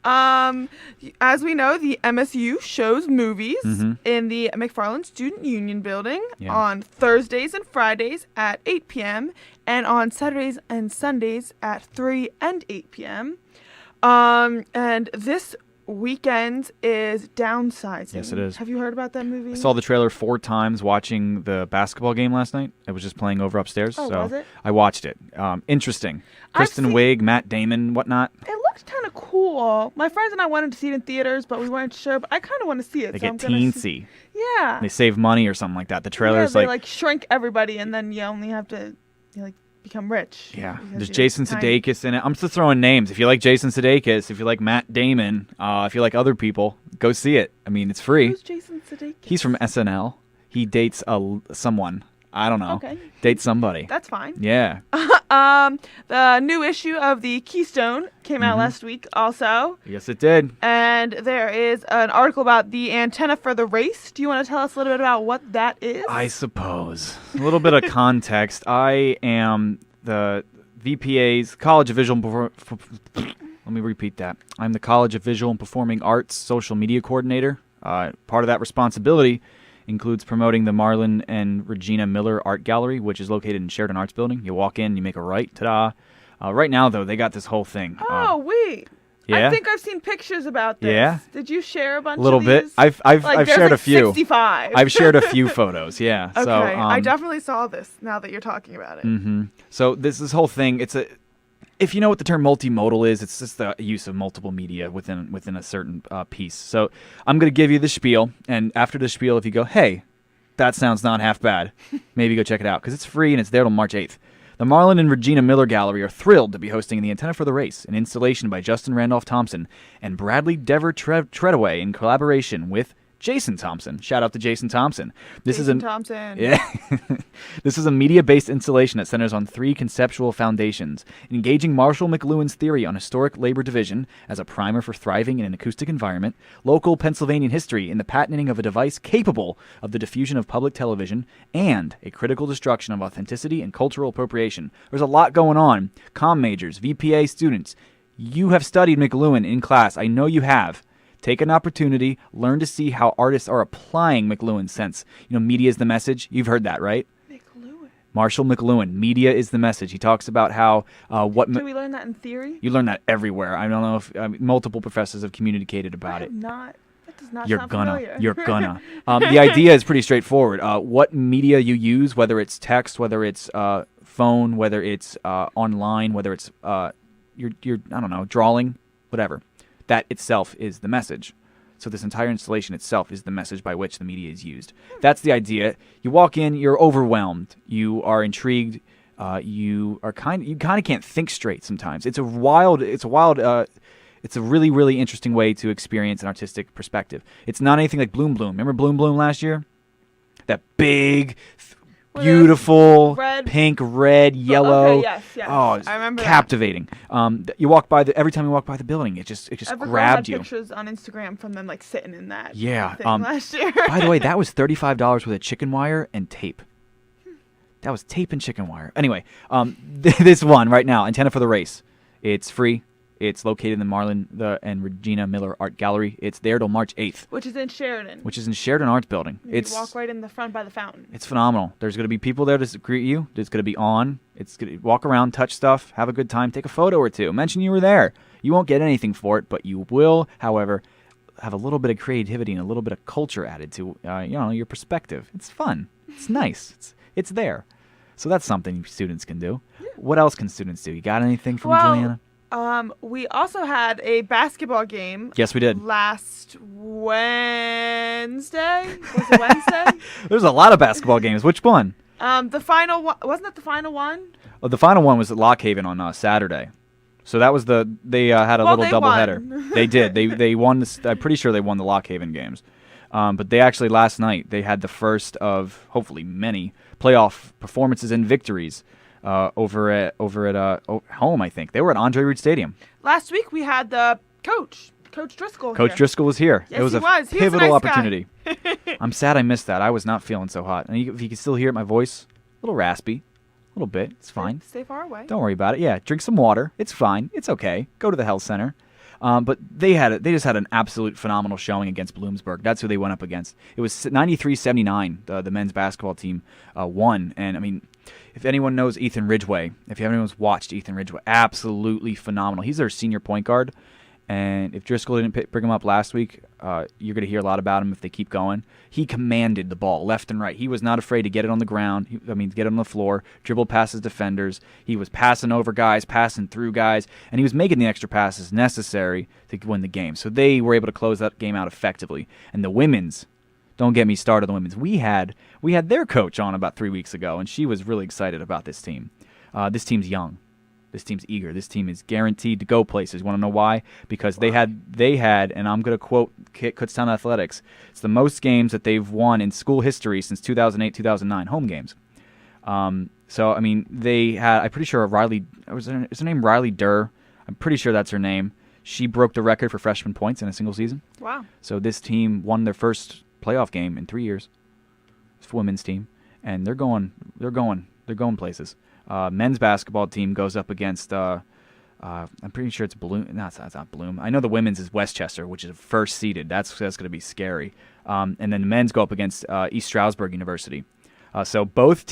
As we know, the MSU shows movies in the McFarland Student Union building on Thursdays and Fridays at 8 p.m. and on Saturdays and Sundays at 3 and 8 p.m. And this Weekend is Downsizing. Yes, it is. Have you heard about that movie? I saw the trailer 4 times watching the basketball game last night. It was just playing over upstairs. Oh, so was it? I watched it. Interesting. Kristen Wiig, Matt Damon, whatnot. It looked kind of cool. My friends and I wanted to see it in theaters, but we weren't sure. But I kind of want to see it. They so get I'm gonna teensy. Yeah. They save money or something like that. The trailer's they shrink everybody, and then you only have to become rich. Yeah, because there's you're Jason tiny. Sudeikis in it. I'm just throwing names. If you like Jason Sudeikis, if you like Matt Damon, if you like other people, go see it. I mean, it's free. Who's Jason Sudeikis? He's from SNL. He dates someone. I don't know. Okay. Dates somebody. That's fine. Yeah. The new issue of the Keystone came out last week also. Yes, it did. And there is an article about the antenna for the race. Do you want to tell us a little bit about what that is? I suppose. A little bit of context. I am the VPA's College of Visual Let me repeat that. I'm the College of Visual and Performing Arts social media coordinator. Part of that responsibility includes promoting the Marlon and Regina Miller Art Gallery, which is located in Sheridan Arts Building. You walk in, you make a right, ta-da. Right now, though, they got this whole thing. Oh, wait. Yeah? I think I've seen pictures about this. Yeah? Did you share a bunch A little of bit. these? I've Like, shared there's a few. 65. I've shared a few photos, yeah. Okay, So, I definitely saw this now that you're talking about it. Mm-hmm. So this whole thing, if you know what the term multimodal is, it's just the use of multiple media within a certain piece. So I'm going to give you the spiel, and after the spiel, if you go, hey, that sounds not half bad, maybe go check it out, because it's free and it's there till March 8th. The Marlon and Regina Miller Gallery are thrilled to be hosting the Antenna for the Race, an installation by Justin Randolph Thompson and Bradley Dever Treadaway in collaboration with Jason Thompson. Shout out to Jason Thompson. Thompson. Yeah. This is a media-based installation that centers on 3 conceptual foundations: engaging Marshall McLuhan's theory on historic labor division as a primer for thriving in an acoustic environment, local Pennsylvanian history in the patenting of a device capable of the diffusion of public television, and a critical destruction of authenticity and cultural appropriation. There's a lot going on. Comm majors, VPA students, you have studied McLuhan in class. I know you have. Take an opportunity, learn to see how artists are applying McLuhan's sense. Media is the message. You've heard that, right? Marshall McLuhan, media is the message. He talks about how Did we learn that in theory? You learn that everywhere. I don't know if multiple professors have communicated about it. That does not You're sound gonna. familiar. You're gonna. The idea is pretty straightforward. What media you use, whether it's text, whether it's phone, whether it's online, whether it's your I don't know, drawing, whatever. That itself is the message. So this entire installation itself is the message by which the media is used. That's the idea. You walk in, you're overwhelmed, you are intrigued, you kind of can't think straight sometimes. It's a really, really interesting way to experience an artistic perspective. It's not anything like Bloom Bloom. Remember Bloom Bloom last year? That big, beautiful, pink, red, yellow. Okay, yes. Oh, I remember captivating. You walk by every time you walk by the building, it just grabbed you. Pictures on Instagram from them sitting in that. Yeah. Thing last year. By the way, that was $35 worth of chicken wire and tape. That was tape and chicken wire. Anyway, this one right now, Antenna for the Race. It's free. It's located in the Marlon and Regina Miller Art Gallery. It's there till March 8th. Which is in Sheridan. Arts Building. You walk right in the front by the fountain. It's phenomenal. There's going to be people there to greet you. It's going to be on. It's going to walk around, touch stuff, have a good time, take a photo or two. Mention you were there. You won't get anything for it, but you will, however, have a little bit of creativity and a little bit of culture added to your perspective. It's fun. It's nice. It's there. So that's something students can do. Yeah. What else can students do? You got anything from Juliana? We also had a basketball game. Yes, we did. Last Wednesday? Was it Wednesday? There's a lot of basketball games. Which one? The final one. Wasn't it the final one? Oh, the final one was at Lock Haven on Saturday. So that was they had a little doubleheader. They did. They won this. I'm pretty sure they won the Lock Haven games. But they actually last night they had the first of hopefully many playoff performances and victories over at home. I think they were at Andre Reed Stadium. Last week we had the Coach Driscoll. Coach Driscoll was here. Yes, it was he a was. pivotal opportunity. I'm sad I missed that. I was not feeling so hot. And if you can still hear my voice, a little raspy, a little bit. It's fine. Stay far away. Don't worry about it. Yeah, drink some water. It's fine. It's okay. Go to the health center. But they just had an absolute phenomenal showing against Bloomsburg. That's who they went up against. It was 93-79. The men's basketball team won. And I mean, if anyone knows Ethan Ridgway, if anyone's watched Ethan Ridgway, absolutely phenomenal. He's their senior point guard. And if Driscoll didn't bring him up last week, you're going to hear a lot about him if they keep going. He commanded the ball left and right. He was not afraid to get it on the ground. To get it on the floor, dribble past his defenders. He was passing over guys, passing through guys, and he was making the extra passes necessary to win the game. So they were able to close that game out effectively. And the women's, don't get me started on the women's. We had their coach on about 3 weeks ago, and she was really excited about this team. This team's young. This team's eager. This team is guaranteed to go places. You want to know why? Because they had, and I'm going to quote Kutztown Athletics, it's the most games that they've won in school history since 2008, 2009, home games. So, I mean, they had, I'm pretty sure is her name Riley Durr? I'm pretty sure that's her name. She broke the record for freshman points in a single season. Wow. So this team won their first playoff game in 3 years. It's a women's team, and they're going places. Men's basketball team goes up against, I'm pretty sure it's Bloom. No, it's not Bloom. I know the women's is Westchester, which is first seeded. That's going to be scary. And then the men's go up against East Stroudsburg University. So both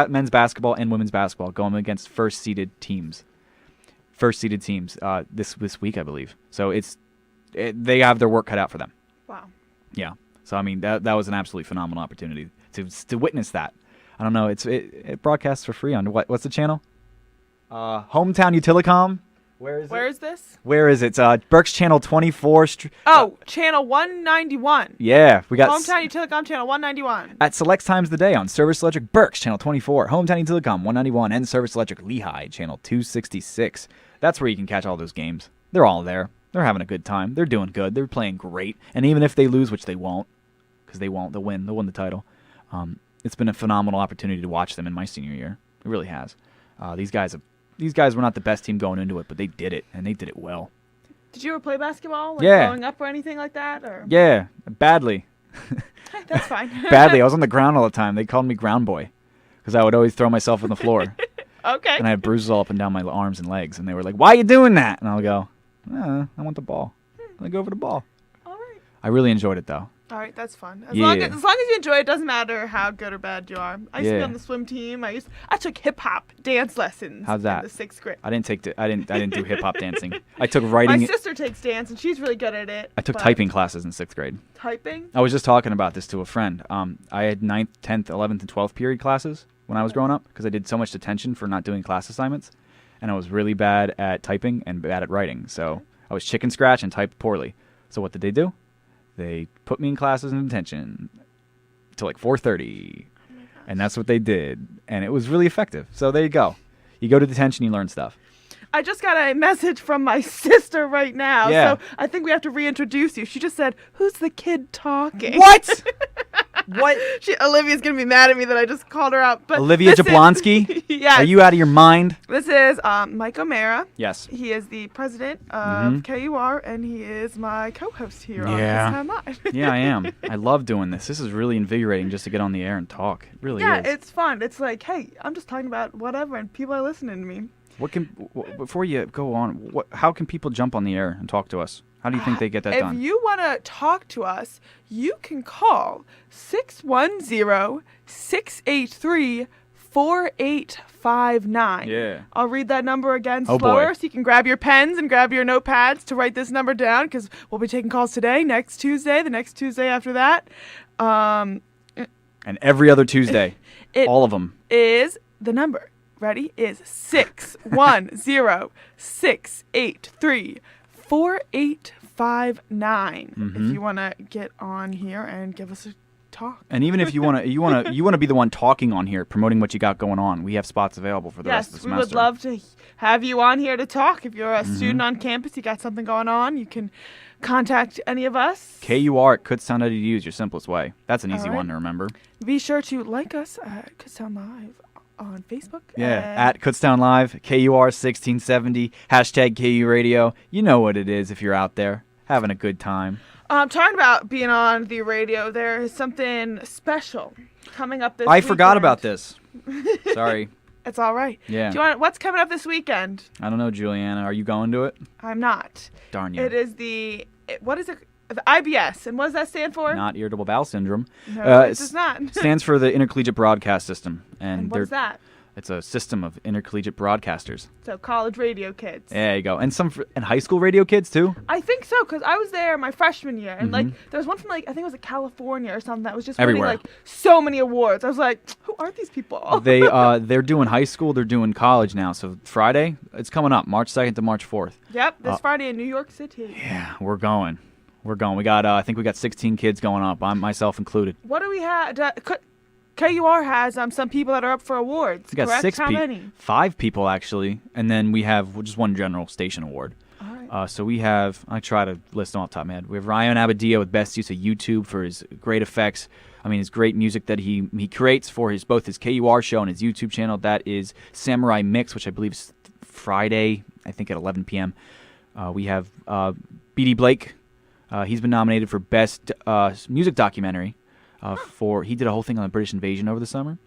men's basketball and women's basketball going against first seeded teams. This week, I believe. So they have their work cut out for them. Wow. Yeah. So I mean that was an absolutely phenomenal opportunity to witness that. I don't know. It broadcasts for free on what's the channel? Hometown Utilicom. Where is this? Where is it? Berks channel 24. Channel 191. Yeah, we got Hometown Utilicom channel 191. at select times of the day on Service Electric Berks channel 24, Hometown Utilicom 191, and Service Electric Lehigh channel 266. That's where you can catch all those games. They're all there. They're having a good time. They're doing good. They're playing great. And even if they lose, which they won't, because they won't, they'll win. They'll win the title. It's been a phenomenal opportunity to watch them in my senior year. It really has. These guys were not the best team going into it, but they did it, and they did it well. Did you ever play basketball? Growing up or anything like that? Or? Yeah, badly. That's fine. Badly. I was on the ground all the time. They called me ground boy because I would always throw myself on the floor. Okay. And I had bruises all up and down my arms and legs, and they were like, "Why are you doing that?" And I'll go, "I want the ball." I go over the ball. All right. I really enjoyed it, though. All right, that's fun. As long as you enjoy it, it doesn't matter how good or bad you are. I used to be on the swim team. I took hip hop dance lessons. How's that? In the 6th grade. I didn't do hip hop dancing. I took writing. My sister takes dance, and she's really good at it. I took typing classes in 6th grade. Typing? I was just talking about this to a friend. I had 9th, 10th, 11th, and 12th period classes when I was growing up because I did so much detention for not doing class assignments, and I was really bad at typing and bad at writing. So I was chicken scratch and typed poorly. So what did they do? They put me in classes in detention till like 4:30, and that's what they did, and it was really effective. So there you go. You go to detention, you learn stuff. I just got a message from my sister right now, Yeah. so I think we have to reintroduce you. She just said, "Who's the kid talking?" What? What? Olivia's going to be mad at me that I just called her out. But Olivia Jablonski? Yes. Are you out of your mind? This is Mike O'Mara. Yes. He is the president of KUR, and he is my co-host here on Kutztown Live. Yeah, I am. I love doing this. This is really invigorating just to get on the air and talk. It really is. Yeah, it's fun. It's like, hey, I'm just talking about whatever, and people are listening to me. Before you go on, how can people jump on the air and talk to us? How do you think they get that done? If you want to talk to us, you can call 610-683-4859. Yeah. I'll read that number again Oh, slower boy. so you can grab your pens and grab your notepads to write this number down because we'll be taking calls today, next Tuesday, the next Tuesday after that. And every other Tuesday. All of them. Is the number. Ready? Is 610-683-4859. If you want to get on here and give us a talk. And even if you want to be the one talking on here, promoting what you got going on, we have spots available for the rest of the semester. Yes, we would love to have you on here to talk. If you're a student on campus, you got something going on, you can contact any of us. KUR at Kutztown.edu is your simplest way. That's an easy one to remember. Be sure to like us at Kutztown Live on Facebook. Yeah, at Kutztown Live, KUR 1670, hashtag KURadio. You know what it is if you're out there having a good time. Talking about being on the radio, there is something special coming up this I weekend. forgot about this. Sorry. It's all right. Yeah. What's coming up this weekend? I don't know, Juliana. Are you going to it? I'm not. Darn you. It is the IBS, and what does that stand for? Not irritable bowel syndrome. No, it does not. Stands for the Intercollegiate Broadcast System. And what is that? It's a system of intercollegiate broadcasters. So college radio kids. There you go. And and high school radio kids, too? I think so, because I was there my freshman year, and Mhm. there was one from I think it was California or something that was just Everywhere. winning so many awards. I was like, who are these people? They're doing high school, they're doing college now. So Friday, it's coming up, March 2nd to March 4th. Yep, this Friday in New York City. Yeah, we're going. We got, I think we got 16 kids going up, myself included. What do we have? KUR has some people that are up for awards. We got correct? 6 How people. many? 5 people, actually. And then we have just one general station award. All right. So we have, I try to list them off the top of my head. We have Ryan Abadia with best use of YouTube for his great effects. His great music that he creates for both his KUR show and his YouTube channel. That is Samurai Mix, which I believe is Friday, I think at 11 p.m. We have B.D. Blake. He's been nominated for best music documentary. He did a whole thing on the British invasion over the summer.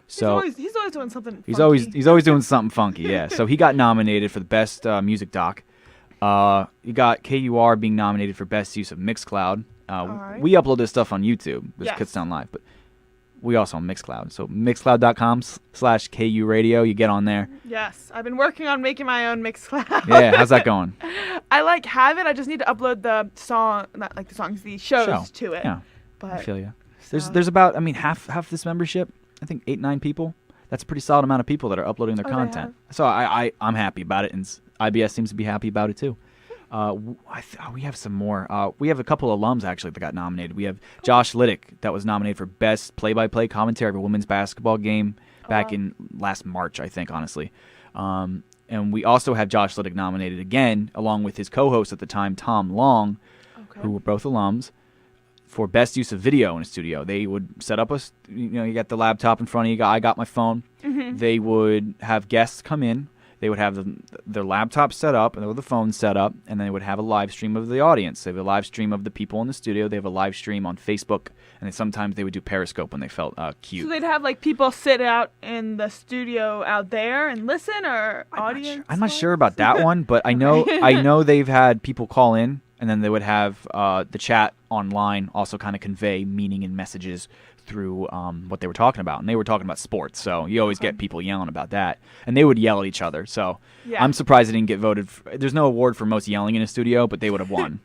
So he's always doing something. he's funky. always doing something funky. Yeah. So he got nominated for the best music doc. You got KUR being nominated for best use of Mixcloud. right. We upload this stuff on YouTube. It's Yes. Kutztown Live, but we also on Mixcloud. So mixcloud.com/KURadio. You get on there. Yes, I've been working on making my own Mixcloud. Yeah. How's that going? I have it. I just need to upload the song, not the songs, the shows to it. Yeah. But I feel you. There's about half this membership. I think 8-9 people. That's a pretty solid amount of people that are uploading their content. So I'm happy about it, and IBS seems to be happy about it too. We have some more. We have a couple of alums actually that got nominated. We have Josh Liddick that was nominated for best play-by-play commentary of a women's basketball game back in last March, I think, honestly. And we also have Josh Liddick nominated again, along with his co-host at the time, Tom Long, who were both alums, for best use of video in a studio. They would set up you got the laptop in front of you. I got my phone. Mhm. They would have guests come in. They would have their laptop set up and the phone set up, and then they would have a live stream of the audience. They have a live stream of the people in the studio. They have a live stream on Facebook, and then sometimes they would do Periscope when they felt cute. So they'd have people sit out in the studio out there and listen, or audience. I'm not sure about that one, but I know they've had people call in, and then they would have the chat online also kind of convey meaning and messages through what they were talking about. And they were talking about sports, so you always get people yelling about that. And they would yell at each other, so Yeah. I'm surprised they didn't get voted. There's no award for most yelling in a studio, but they would have won.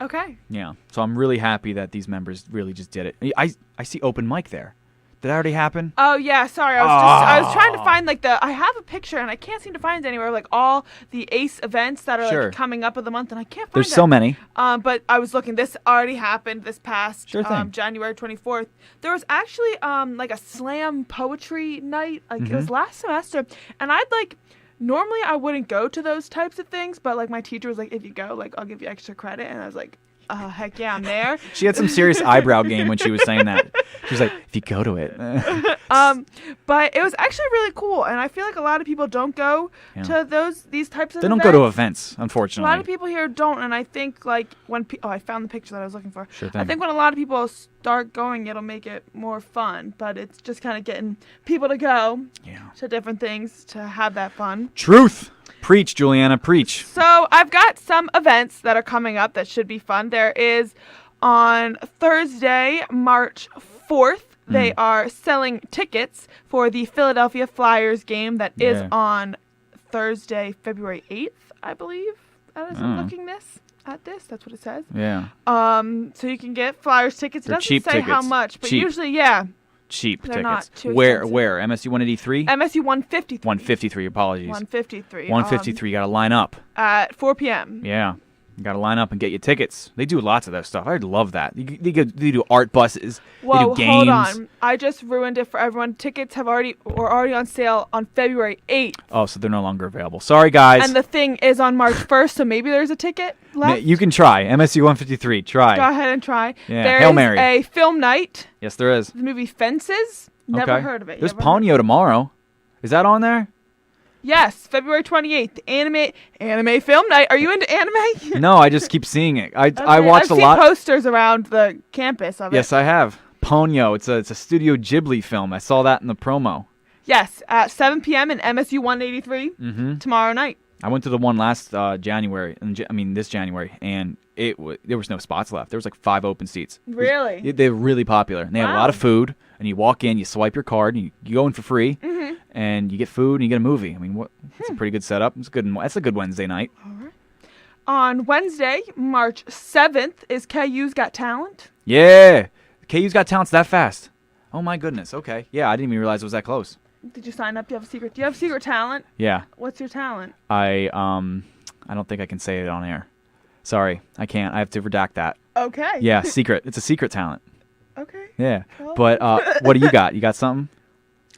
Okay. Yeah, so I'm really happy that these members really just did it. I see open mic there. Did that already happen? Oh yeah, sorry. I was trying to find I have a picture and I can't seem to find it anywhere. All the ACE events that are Sure. coming up of the month, and I can't find There's it. so many. But I was looking. This already happened this past Sure thing. January 24th. There was actually a slam poetry night. It was last semester, and normally I wouldn't go to those types of things, but my teacher was like, if you go, I'll give you extra credit, and I was like, heck yeah, I'm there. She had some serious eyebrow game when she was saying that. She was like, if you go to it. But it was actually really cool, and I feel like a lot of people don't go to these types of They don't events. go to events, A unfortunately. lot of people here don't, and I think when I found the picture that I was looking for. Sure I thing. think when a lot of people start going, it'll make it more fun, but it's just kind of getting people to go to different things to have that fun. Truth. Preach, Juliana, preach. So I've got some events that are coming up that should be fun. There is on Thursday, March 4th, they are selling tickets for the Philadelphia Flyers game that is on Thursday, February 8th, I believe. As I'm looking at this, that's what it says. Yeah. So you can get Flyers tickets. It They're doesn't cheap say how tickets. much, but Cheap. usually, Cheap They're tickets. not too Where? expensive. MSU 183? MSU 153. 153, apologies. 153. 153, you got to line up. At 4 p.m. Yeah. You got to line up and get your tickets. They do lots of that stuff. I love that. They do art buses. Whoa, they do games. hold on. I just ruined it for everyone. Tickets were already on sale on February 8th. Oh, so they're no longer available. Sorry, guys. And the thing is on March 1st, so maybe there's a ticket left. You can try. MSU 153. Try. Go ahead and try. Yeah, There Hail is Mary. a film night. Yes, there is. The movie Fences. Never Okay. heard of it. There's You ever heard- Ponyo tomorrow. Is that on there? Yes, February 28th. The anime film night. Are you into anime? No, I just keep seeing it. I Okay, watched I've a lot. seen posters around the campus of it. Yes, I have. Ponyo. It's a Studio Ghibli film. I saw that in the promo. Yes, at 7 p.m. in MSU 183 tomorrow night. I went to the one last January. This January, and there was no spots left. There was 5 open seats. Really? They're really popular. And they have a lot of food. And you walk in, you swipe your card, and you go in for free. and you get food and you get a movie. I mean, it's a pretty good setup. That's a good Wednesday night. All right. On Wednesday, March 7th, is KU's Got Talent. Yeah. KU's Got Talent's that fast. Oh, my goodness. Okay. Yeah, I didn't even realize it was that close. Did you sign up? Do you have secret talent? Yeah. What's your talent? I don't think I can say it on air. Sorry, I can't. I have to redact that. Okay. Yeah, secret. It's a secret talent. Okay. Yeah. Well. But what do you got? You got something?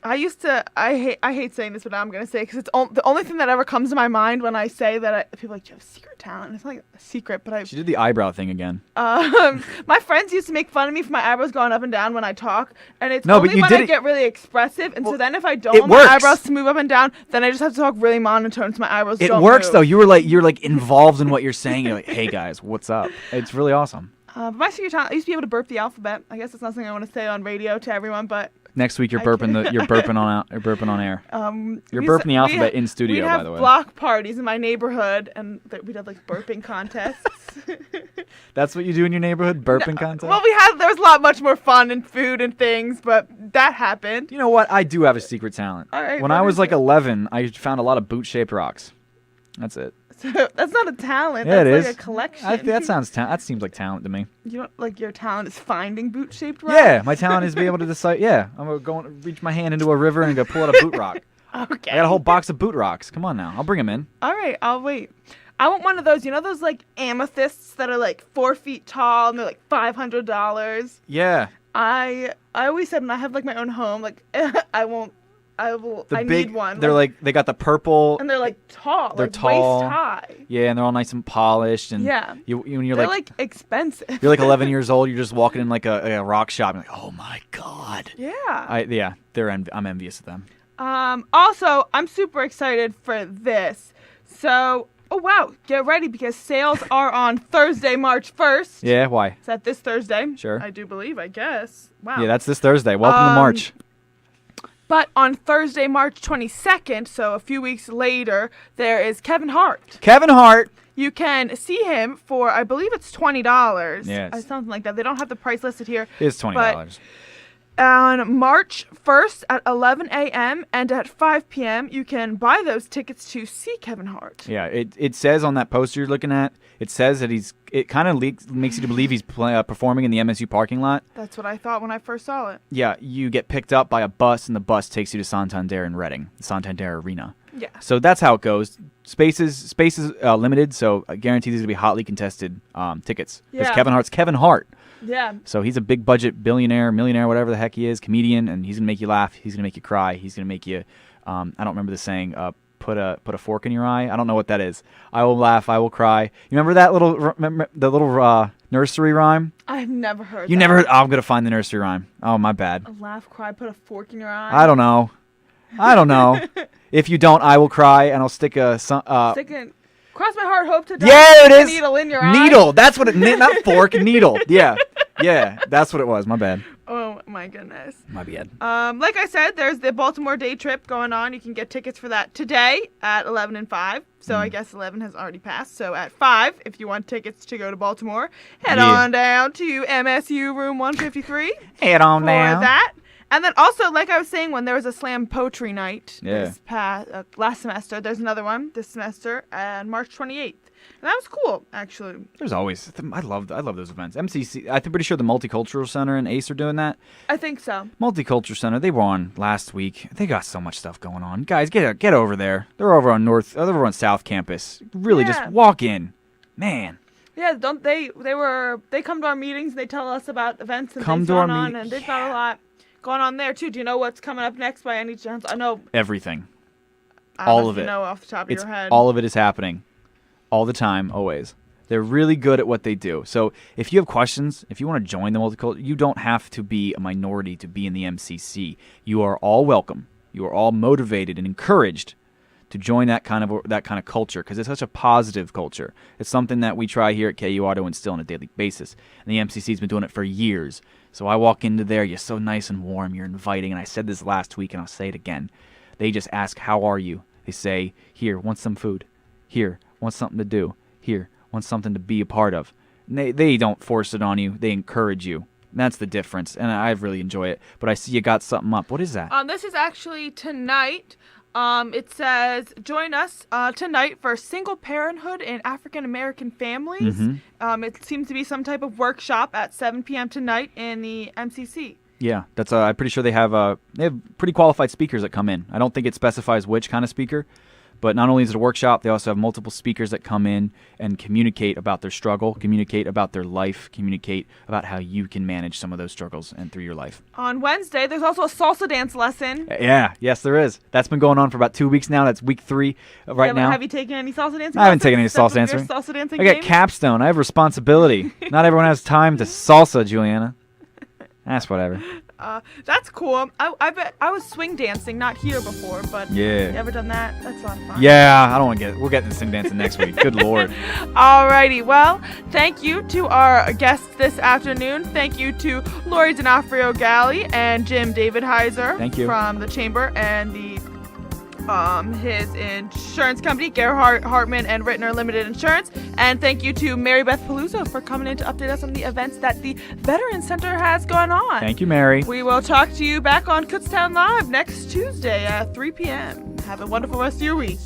I hate saying this, but I'm going to say it because it's the only thing that ever comes to my mind when I say that. People are like, you have secret talent. It's not like a secret, but She did the eyebrow thing again. My friends used to make fun of me for my eyebrows going up and down when I talk, and it's No, but only you when did I it- get really expressive, and so then if I don't it want my works. eyebrows to move up and down, then I just have to talk really monotone so my eyebrows It don't works move. though. You're like involved in what you're saying. You're like, hey guys, what's up? It's really awesome. But my secret talent, I used to be able to burp the alphabet. I guess it's not something I want to say on radio to everyone, but Next week you're burping on air. You're burping the alphabet in studio, by by the way. block parties in my neighborhood, and we'd have like burping contests. That's what you do in your neighborhood, burping contest. Well, there was a lot much more fun and food and things, but that happened. You know what? I do have a secret talent. All right, when what I was is like it? 11, I found a lot of boot-shaped rocks. That's it. So that's not a talent. Yeah, that's it like is. a collection. That seems like talent to me. You don't like your talent is finding boot-shaped rocks? Yeah, my talent is to be able to decide. Yeah, I'm gonna go and reach my hand into a river and go pull out a boot rock. Okay. I got a whole box of boot rocks. Come on now, I'll bring them in. All right, I'll wait. I want one of those. You know those like amethysts that are like 4 feet tall and they're like $500. Yeah. I always said when I have like my own home, like I need one. They're like they got the purple. And they're like tall. They're like tall. waist high. Yeah, and they're all nice and polished. And Yeah. when you're They're like expensive. you're like 11 years old. You're just walking in like a rock shop. And you're like, oh my god. Yeah. I'm envious of them. Also, I'm super excited for this. So, oh wow, get ready because sales are on Thursday, March 1st. Yeah, why? Is that this Thursday? Sure. I do believe, I guess. Wow. Yeah, that's this Thursday. Welcome to March. But on Thursday, March 22nd, so a few weeks later, there is Kevin Hart. Kevin Hart. You can see him for, I believe it's $20. Yes. Something like that. They don't have the price listed here. It's $20. But on March 1st at 11 a.m. and at 5 p.m., you can buy those tickets to see Kevin Hart. Yeah, it says on that poster you're looking at, it says that it kind of makes you to believe he's performing in the MSU parking lot. That's what I thought when I first saw it. Yeah, you get picked up by a bus, and the bus takes you to Santander in Reading, the Santander Arena. Yeah. So that's how it goes. Spaces limited, so I guarantee these will be hotly contested tickets. Because Yeah. Kevin Hart's Kevin Hart. Yeah. So he's a big budget billionaire, millionaire, whatever the heck he is, comedian, and he's gonna make you laugh. He's gonna make you cry. He's gonna make you. I don't remember the saying. Put a fork in your eye. I don't know what that is. I will laugh. I will cry. You remember that little nursery rhyme? I've never heard You that. never heard? Oh, I'm gonna find the nursery rhyme. Oh, my bad. A laugh, cry, put a fork in your eye. I don't know. If you don't, I will cry, and I'll stick a. Cross my heart, hope to die. Yeah, it Stick a is. Needle in your eye. Needle. That's what it. Not fork. Needle. Yeah. That's what it was. My bad. Oh my goodness. My bad. Like I said, there's the Baltimore day trip going on. You can get tickets for that today at 11 and 5. So I guess 11 has already passed. So at 5, if you want tickets to go to Baltimore, head on down to MSU room 153. Head on for down. that. And then also, like I was saying, when there was a slam poetry night Yeah. last semester, there's another one this semester on March 28th. And that was cool, actually. There's always. I love those events. MCC. I'm pretty sure the Multicultural Center and ACE are doing that. I think so. Multicultural Center. They were on last week. They got so much stuff going on. Guys, get over there. They're over on South Campus. Really, just walk in, man. Yeah, don't they come to our meetings. They tell us about events and Come things to our going on, meet- and they've got a lot going on there too. Do you know what's coming up next by any chance? I know. Everything. I don't All know of if it. you know off the top of your head. All of it is happening. All the time, always. They're really good at what they do. So if you have questions, if you want to join the multicultural, you don't have to be a minority to be in the MCC. You are all welcome. You are all motivated and encouraged to join that kind of culture because it's such a positive culture. It's something that we try here at KURadio to instill on a daily basis. And the MCC's been doing it for years. So I walk into there, you're so nice and warm, you're inviting, and I said this last week and I'll say it again. They just ask, how are you? They say, here, want some food? Here, want something to do? Here, want something to be a part of? And they don't force it on you. They encourage you. That's the difference, and I really enjoy it. But I see you got something up. What is that? This is actually tonight. It says, join us tonight for single parenthood in African American families. Mm-hmm. It seems to be some type of workshop at 7 p.m. tonight in the MCC. Yeah, that's. I'm pretty sure they have pretty qualified speakers that come in. I don't think it specifies which kind of speaker, but not only is it a workshop, they also have multiple speakers that come in and communicate about their struggle, communicate about their life, communicate about how you can manage some of those struggles and through your life. On Wednesday, there's also a salsa dance lesson. Yeah, yes, there is. That's been going on for about 2 weeks now. That's week 3 now. Have you taken any salsa dancing? I haven't taken any salsa dancing. I got capstone. I have responsibility. Not everyone has time to salsa, Juliana. That's whatever. That's cool. I was swing dancing, not here before, but yeah. You ever done that? That's a lot of fun. Yeah, I don't want to we'll get into swing dancing next week. Good Lord. Alrighty, well, thank you to our guests this afternoon. Thank you to Lori D'Onofrio Galley and Jim Davidheiser. Thank you. From the Chamber and his insurance company, Gerhard Hartman and Rittner Limited Insurance. And thank you to Mary Beth Paluzzo for coming in to update us on the events that the Veterans Center has going on. Thank you, Mary. We will talk to you back on Kutztown Live next Tuesday at 3 p.m. Have a wonderful rest of your week.